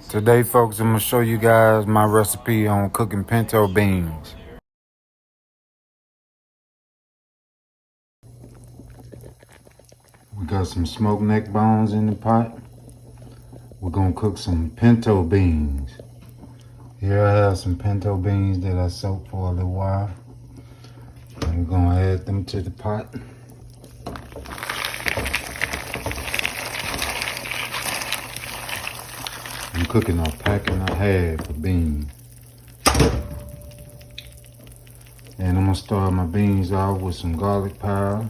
Today, folks, I'm going to show you guys my recipe on cooking pinto beans. We got some smoked neck bones in the pot. We're going to cook some pinto beans. Here I have some pinto beans that I soaked for a little while. And we're going to add them to the pot. I'm cooking a pack and a half of beans. And I'm going to start my beans off with some garlic powder.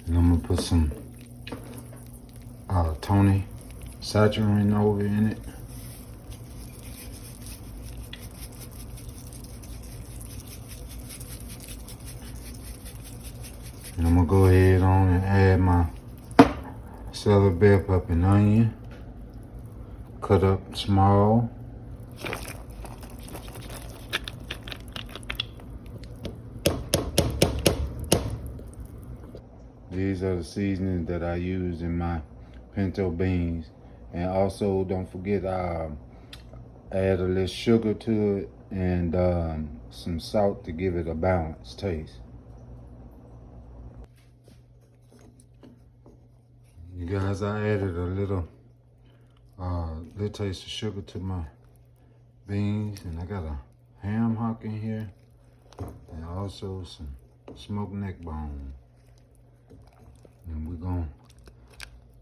And I'm going to put some Tony saccharin over in it. And I'm going to go ahead on and add my celery, bell pepper, and onion. Cut up small. These are the seasonings that I use in my pinto beans. And also don't forget add a little sugar to it and some salt to give it a balanced taste. You guys, I added a little taste of sugar to my beans, and I got a ham hock in here and also some smoked neck bone. And we're gonna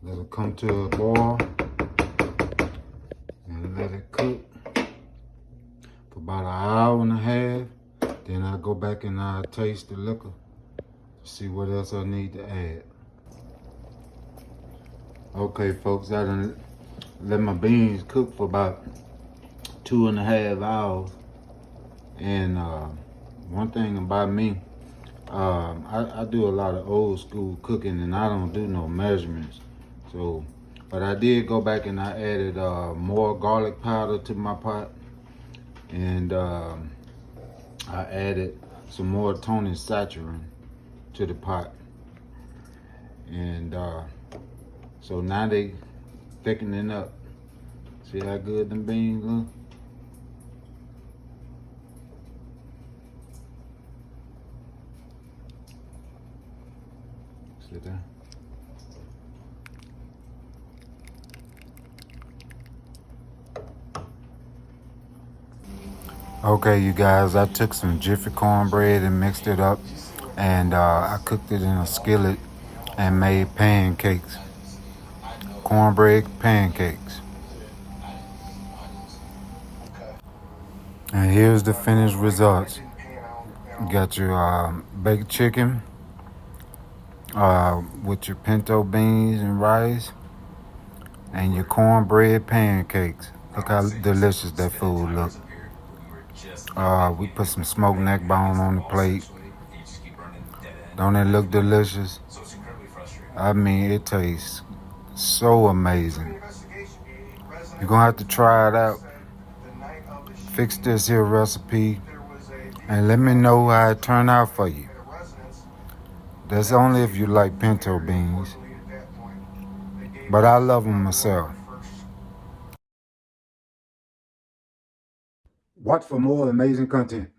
let it come to a boil and let it cook for about an hour and a half. Then I go back and I taste the liquor to see what else I need to add. Okay, folks, I done let my beans cook for about 2.5 hours. And one thing about me, I do a lot of old school cooking and I don't do no measurements. So, but I did go back and I added more garlic powder to my pot. And I added some more Tony saccharin to the pot. And so now they thickening up. See how good them beans look? See that? Okay, you guys, I took some Jiffy cornbread and mixed it up, and I cooked it in a skillet and made pancakes. Cornbread pancakes. And here's the finished results. You got your baked chicken with your pinto beans and rice and your cornbread pancakes. Look how delicious that food looks. We put some smoked neck bone on the plate. Don't it look delicious? I mean, it tastes so amazing. You're gonna have to try it out. Fix this here recipe and let me know how it turned out for you. That's only if you like pinto beans, but I love them myself. Watch for more amazing content.